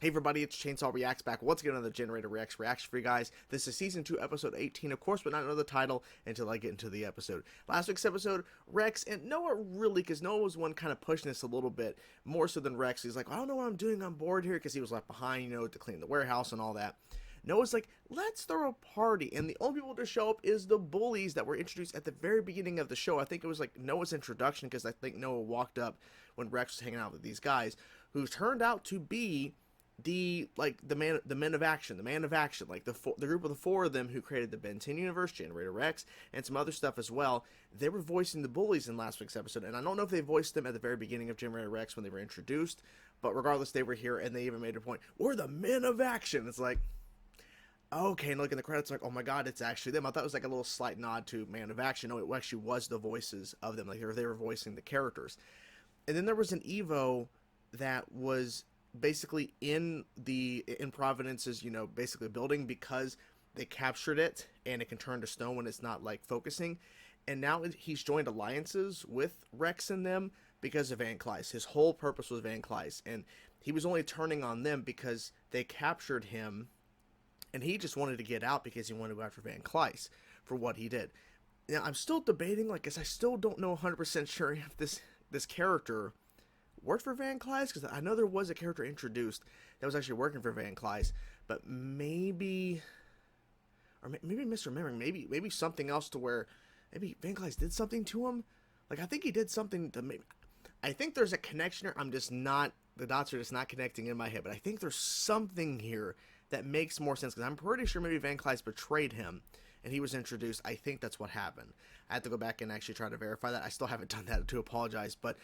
Hey everybody, it's Chainsaw Reacts back once again on the Generator Reacts reaction for you guys. This is Season 2, Episode 18, of course, but not know the title until I get into the episode. Last week's episode, Rex and Noah really, because Noah was one kind of pushing this a little bit, more so than Rex. He's like, I don't know what I'm doing on board here, because he was left behind, to clean the warehouse and all that. Noah's like, let's throw a party, and the only people to show up is the bullies that were introduced at the very beginning of the show. I think it was like Noah's introduction, because I think Noah walked up when Rex was hanging out with these guys, who turned out to be the men of action, like the group of the four of them who created the Ben 10 universe, Generator Rex, and some other stuff as well. They were voicing the bullies in last week's episode, and I don't know if they voiced them at the very beginning of Generator Rex when they were introduced, but regardless, they were here, and they even made a point, we're the men of action. It's like, okay, and look in the credits, like, oh my god, it's actually them. I thought it was like a little slight nod to Man of Action. No, it actually was the voices of them, like they were voicing the characters. And then there was an Evo that was basically in Providence's, basically building, because they captured it and it can turn to stone when it's not like focusing. And now he's joined alliances with Rex and them because of Van Cleis. His whole purpose was Van Cleis, and he was only turning on them because they captured him, and he just wanted to get out because he wanted to go after Van Cleis for what he did. Now I'm still debating, I still don't know 100% sure if this character worked for Van Cleis, because I know there was a character introduced that was actually working for Van Cleis, but maybe misremembering, maybe something else, to where maybe Van Cleis did something to him. Like, I think he did something to maybe, I think there's a connection here. I'm just not, the dots are just not connecting in my head, but I think there's something here that makes more sense, because I'm pretty sure maybe Van Cleis betrayed him and he was introduced. I think that's what happened. I have to go back and actually try to verify that. I still haven't done that, to apologize, but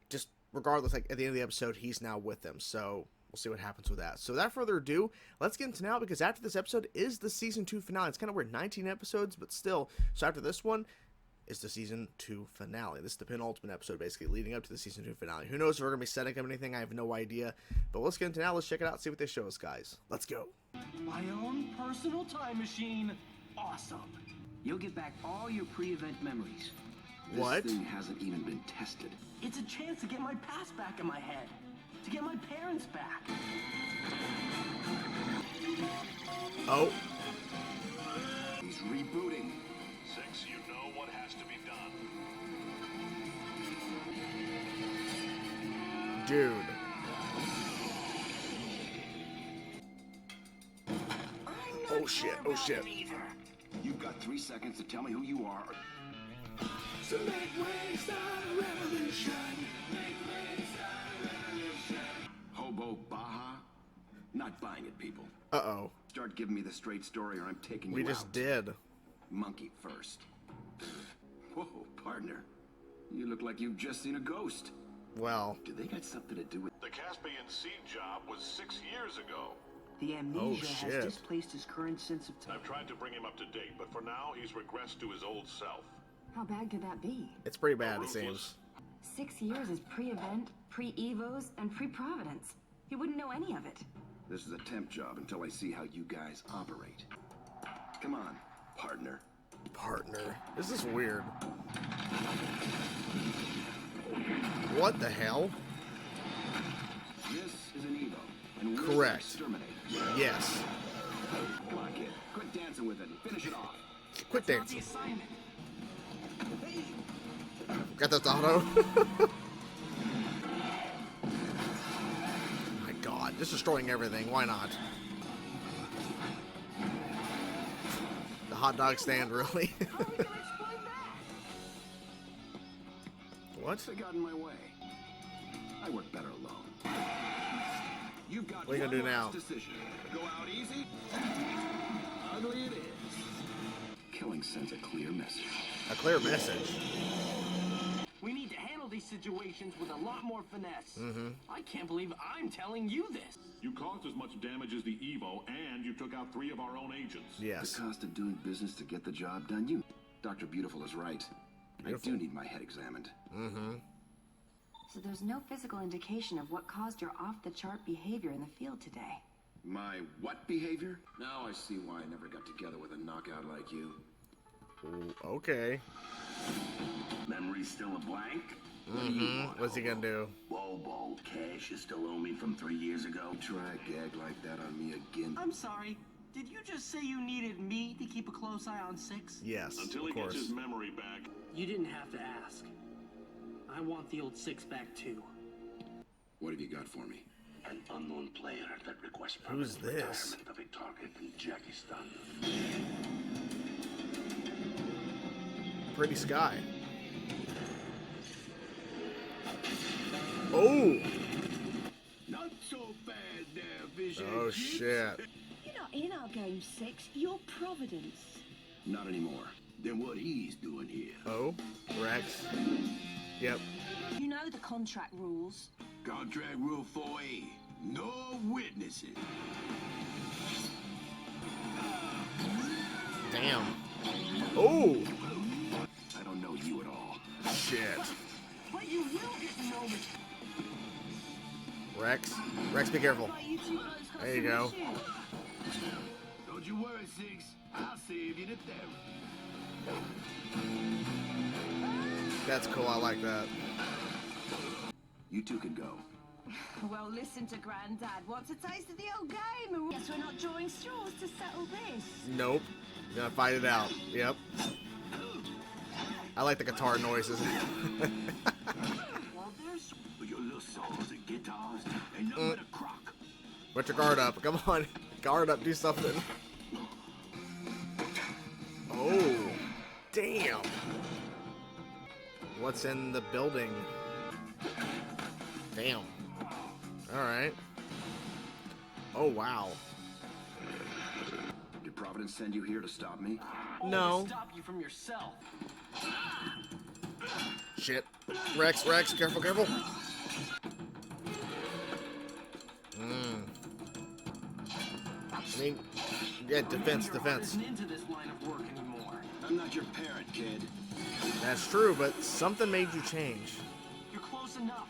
just regardless, like, at the end of the episode, he's now with them, so we'll see what happens with that. So without further ado, let's get into now, because after this episode is the Season 2 finale. It's kind of weird, 19 episodes, but still. So after this one is the Season 2 finale. This is the penultimate episode, basically, leading up to the Season 2 finale. Who knows if we're going to be setting up anything? I have no idea. But let's get into now. Let's check it out, see what they show us, guys. Let's go. My own personal time machine. Awesome. You'll get back all your pre-event memories. What? This thing hasn't even been tested. It's a chance to get my past back in my head. To get my parents back. Oh. He's rebooting. 6, you know what has to be done. Dude. Oh shit, oh shit. You've got 3 seconds to tell me who you are. So make way, start a revolution. Make way, start a revolution. Hobo Baja? Not buying it, people. Uh-oh. Start giving me the straight story or I'm taking you out. We just did. Monkey first. Whoa, partner. You look like you've just seen a ghost. Well. Do they got something to do with... The Caspian seed job was 6 years ago. The amnesia shit. has displaced his current sense of time. I've tried to bring him up to date, but for now, he's regressed to his old self. How bad could that be? It's pretty bad, it Ruthless. seems. 6 years is pre-event, pre-evos, and pre-Providence. He wouldn't know any of it. This is a temp job until I see how you guys operate. Come on, partner. Partner. This is weird. What the hell? This is an Evo, and we're Correct. exterminate. Yes. Come on, kid. Quit dancing with it and finish it off. Quit Not the dancing. assignment. Got that auto? My god, just destroying everything. Why not? The hot dog stand, really? What? They got in my way. I work better alone. You've got What are you gonna do one now? last decision. Go out easy. Ugly it is. Killing sends a clear message. A clear message. We need to handle these situations with a lot more finesse. I can't believe I'm telling you this. You caused as much damage as the Evo, and you took out 3 of our own agents. Yes. The cost of doing business to get the job done. You, Dr. Beautiful is right. Beautiful. I do need my head examined. So there's no physical indication of what caused your off-the-chart behavior in the field today. My what behavior? Now I see why I never got together with a knockout like you. Ooh, okay. Memory still a blank? What do you want, What's he gonna do? Bobo, cash you still owe me from 3 years ago? Try a gag like that on me again. I'm sorry. Did you just say you needed me to keep a close eye on Six? Yes, Until he of course. gets his memory back. You didn't have to ask. I want the old Six back too. What have you got for me? An unknown player that requests Who's permanent this? retirement of a target in Jakistan. Pretty Sky. Oh! Not so fast there, fish. Oh, shit. You're not in our game 6, you're Providence. Not anymore. Then what he's doing here? Oh, Rex. Yep. You know the contract rules. Contract rule 4A. No witnesses. Damn. Oh! I don't know you at all. Shit. But you will get to know me. Rex. Rex, be careful. Like you two blokes got There you some go. issues. Don't you worry, Six. I'll save you the therapy. That's cool. I like that. You two can go. Well, listen to Grandad. Wants a taste of the old game. Guess we're not drawing straws to settle this. Nope. Gonna fight it out. Yep. I like the guitar noises. Well, there's With your little saws and guitars and nothing but a crock. Put your guard up. Come on. Guard up. Do something. Oh. Damn. What's in the building? Damn. Alright. Oh, wow. Did Providence send you here to stop me? No. to stop you from yourself. Shit. Rex, Rex. Careful, careful. I mean, yeah, defense, Your heart defense. isn't into this line of work anymore. I'm not your parent, kid. That's true, but something made you change. You're close enough.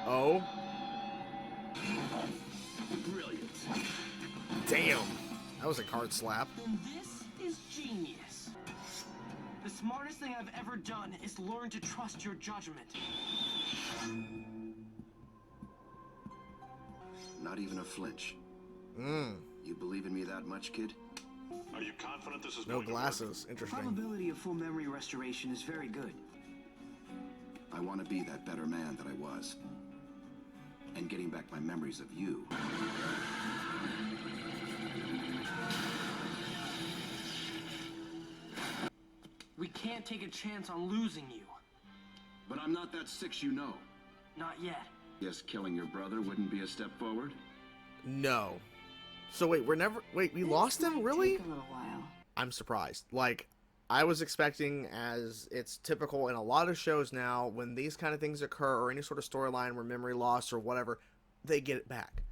Oh. Brilliant. Damn. That was a card slap. Then this is genius. The smartest thing I've ever done is learn to trust your judgment. Not even a flinch. Mm. You believe in me that much, kid? Are you confident this is No going to work? glasses. Interesting. Probability of full memory restoration is very good. I want to be that better man that I was. And getting back my memories of you. We can't take a chance on losing you. But I'm not that Six you know. Not yet. Guess killing your brother wouldn't be a step forward? No. So wait, we lost This him? might Really? take a little while. I'm surprised. Like, I was expecting, as it's typical in a lot of shows now, when these kind of things occur, or any sort of storyline where memory loss or whatever, they get it back.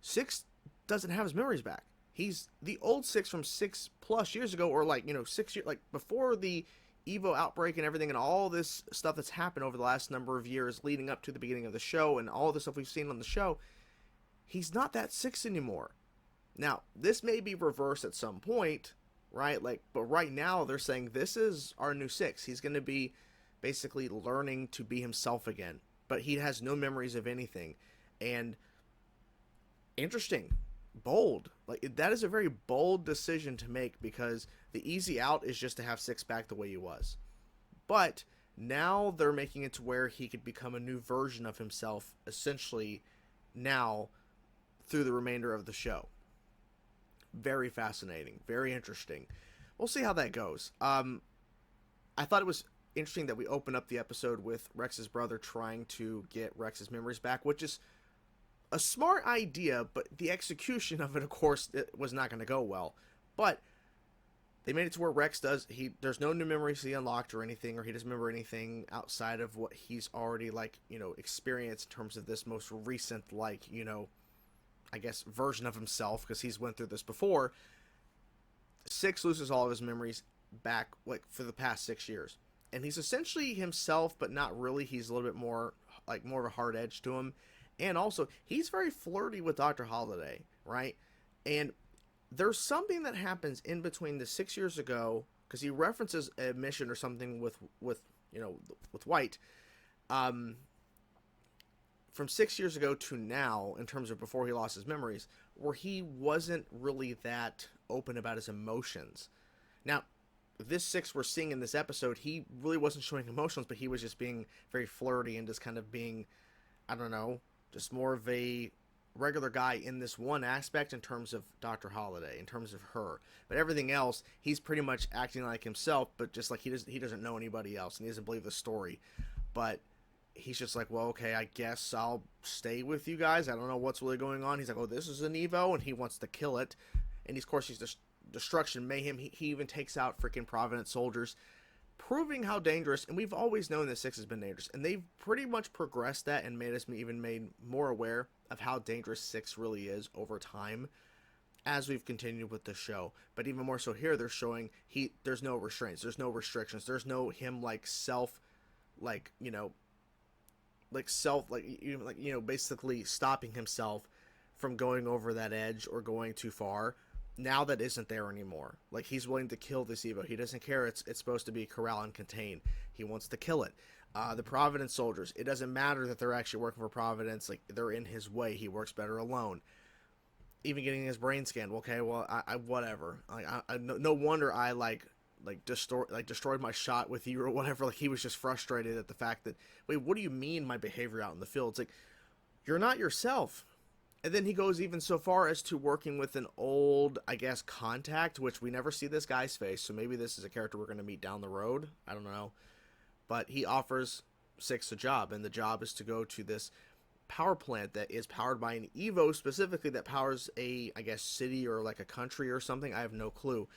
Six doesn't have his memories back. He's the old Six from 6+ years ago, or 6 years, like before the Evo outbreak and everything, and all this stuff that's happened over the last number of years leading up to the beginning of the show, and all the stuff we've seen on the show. He's not that Six anymore. Now, this may be reversed at some point, right? But right now they're saying this is our new Six. He's going to be basically learning to be himself again, but he has no memories of anything. And interesting, bold. That is a very bold decision to make, because the easy out is just to have Six back the way he was. But now they're making it to where he could become a new version of himself, essentially, now through the remainder of the show. Very fascinating, very interesting. We'll see how that goes. I thought it was interesting that we open up the episode with Rex's brother trying to get Rex's memories back, which is a smart idea, but the execution of it, of course, it was not going to go well. But they made it to where Rex there's no new memories he unlocked or anything, or he doesn't remember anything outside of what he's already, experienced in terms of this most recent, I guess, version of himself, because he's went through this before. Six loses all of his memories back, for the past 6 years. And he's essentially himself, but not really. He's a little bit more, more of a hard edge to him. And also, he's very flirty with Dr. Holiday, right? And there's something that happens in between the 6 years ago because he references a mission or something with White, from 6 years ago to now, in terms of before he lost his memories, where he wasn't really that open about his emotions. Now, this Six we're seeing in this episode, he really wasn't showing emotions, but he was just being very flirty and just kind of being, I don't know, just more of a regular guy in this one aspect in terms of Dr. Holiday, in terms of her. But everything else, he's pretty much acting like himself, but just like he doesn't know anybody else, and he doesn't believe the story. But he's just like, well, okay, I guess I'll stay with you guys. I don't know what's really going on. He's like, oh, this is an Evo, and he wants to kill it. And of course, he's just destruction, mayhem. He even takes out freaking Providence soldiers, proving how dangerous. And we've always known that Six has been dangerous, and they've pretty much progressed that and made us even made more aware of how dangerous Six really is over time as we've continued with the show. But even more so here, they're showing there's no restraints, there's no restrictions, there's no him basically stopping himself from going over that edge or going too far. Now that isn't there anymore. Like, he's willing to kill this Evo. He doesn't care. It's supposed to be corral and contain. He wants to kill it. The Providence soldiers, it doesn't matter that they're actually working for Providence. Like, they're in his way. He works better alone. Even getting his brain scanned. Okay, well, I whatever. No wonder I destroyed my shot with you or whatever. Like, he was just frustrated at the fact that, wait, what do you mean my behavior out in the field? It's like, you're not yourself. And then he goes even so far as to working with an old, I guess, contact, which we never see this guy's face, so maybe this is a character we're going to meet down the road. I don't know. But he offers Six a job, and the job is to go to this power plant that is powered by an Evo, specifically that powers a, I guess, city or like a country or something. I have no clue.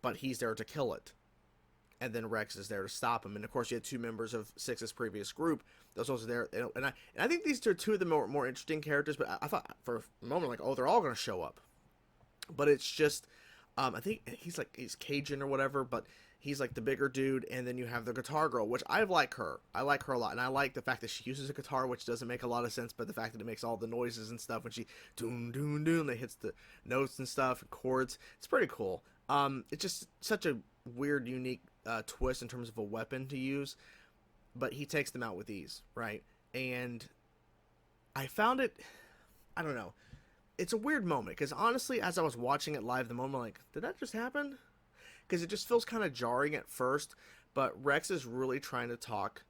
But he's there to kill it. And then Rex is there to stop him. And of course, you had two members of Six's previous group. Those also there. And I think these are two of the more interesting characters. But I thought for a moment, like, oh, they're all going to show up. But it's just, I think he's Cajun or whatever. But he's like the bigger dude. And then you have the guitar girl, which I like her. I like her a lot. And I like the fact that she uses a guitar, which doesn't make a lot of sense. But the fact that it makes all the noises and stuff when she doon, doon, doon, that hits the notes and stuff and chords. It's pretty cool. It's just such a weird, unique twist in terms of a weapon to use, but he takes them out with ease, right? And I found it, I don't know, it's a weird moment, because honestly, as I was watching it live, the moment, like, did that just happen? Because it just feels kind of jarring at first, but Rex is really trying to talk,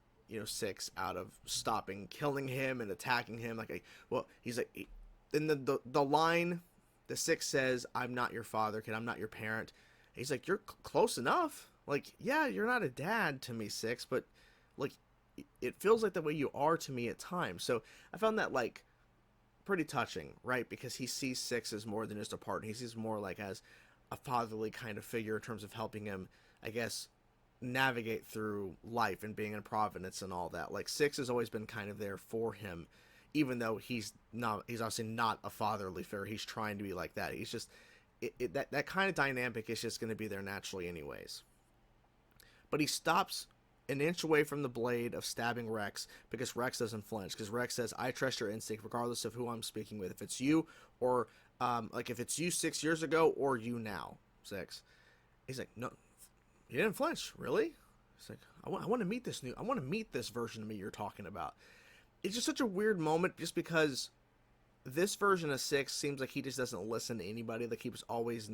Six out of stopping killing him and attacking him. He's like, in the line, the Six says, "I'm not your father, kid, I'm not your parent." He's like, "You're close enough. Like, yeah, you're not a dad to me, Six, but, like, it feels like the way you are to me at times." So I found that, like, pretty touching, right? Because he sees Six as more than just a partner. He sees more, like, as a fatherly kind of figure in terms of helping him, I guess, navigate through life and being in Providence and all that. Like, Six has always been kind of there for him, even though he's obviously not a fatherly figure. He's trying to be like that. He's just, that kind of dynamic is just going to be there naturally anyways. But he stops an inch away from the blade of stabbing Rex because Rex doesn't flinch. Because Rex says, "I trust your instinct regardless of who I'm speaking with. If it's you or, if it's you 6 years ago or you now, Six." He's like, "No, he didn't flinch. Really?" He's like, I want to meet this version of me you're talking about." It's just such a weird moment just because this version of Six seems like he just doesn't listen to anybody. Like, he was always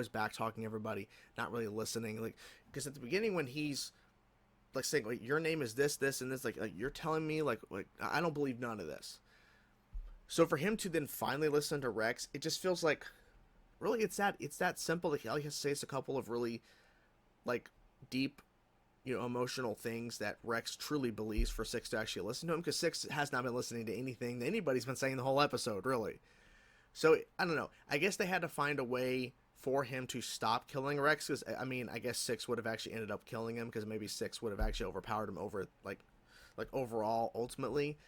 back talking everybody, not really listening. Like, because at the beginning when he's like saying, like, your name is this, this, and this, like you're telling me, like I don't believe none of this. So for him to then finally listen to Rex, it just feels like, really, it's that simple. Like, all he has to say is a couple of really, like, deep, emotional things that Rex truly believes for Six to actually listen to him, because Six has not been listening to anything that anybody's been saying the whole episode, really. So, I don't know. I guess they had to find a way for him to stop killing Rex, because, I mean, I guess Six would have actually ended up killing him, because maybe Six would have actually overpowered him over, like overall, ultimately.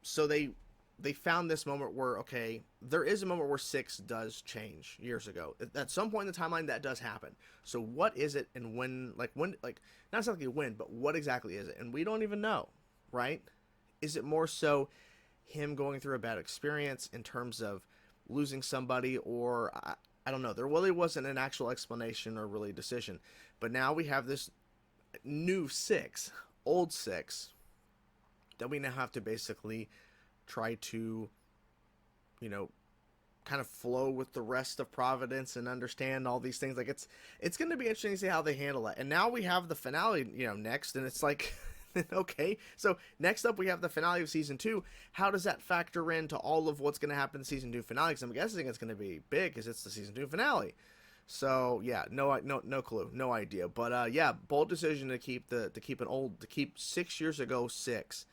So they found this moment where, okay, there is a moment where Six does change years ago. At some point in the timeline, that does happen. So what is it, and when, not exactly when, but what exactly is it? And we don't even know, right? Is it more so him going through a bad experience in terms of losing somebody, or I don't know. There really wasn't an actual explanation or really decision. But now we have this new 6, old 6, that we now have to basically try to, you know, kind of flow with the rest of Providence and understand all these things. Like, it's going to be interesting to see how they handle that. And now we have the finale, you know, next, and it's like, okay, so next up we have the finale of season 2. How does that factor into all of what's going to happen in season 2 finale? Because I'm guessing it's going to be big because it's the season 2 finale. So yeah, no clue, no idea. But yeah, bold decision to keep to keep 6 years ago 6,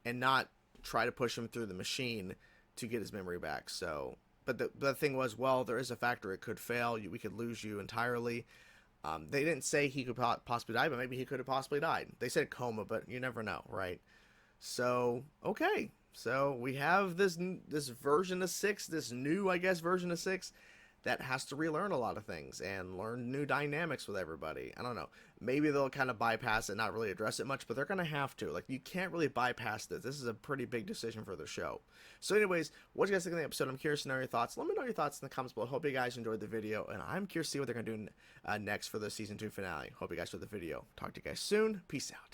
and not try to push him through the machine to get his memory back. So, but the thing was, well, there is a factor it could fail. We could lose you entirely. They didn't say he could possibly die, but maybe he could have possibly died. They said coma, but you never know, right? So, okay. So we have this version of 6, this new, I guess, version of 6, that has to relearn a lot of things and learn new dynamics with everybody. I don't know. Maybe they'll kind of bypass it, not really address it much, but they're going to have to. Like, you can't really bypass this. This is a pretty big decision for the show. So anyways, what do you guys think of the episode? I'm curious to know your thoughts. Let me know your thoughts in the comments below. Hope you guys enjoyed the video, and I'm curious to see what they're going to do next for the season 2 finale. Hope you guys enjoyed the video. Talk to you guys soon. Peace out.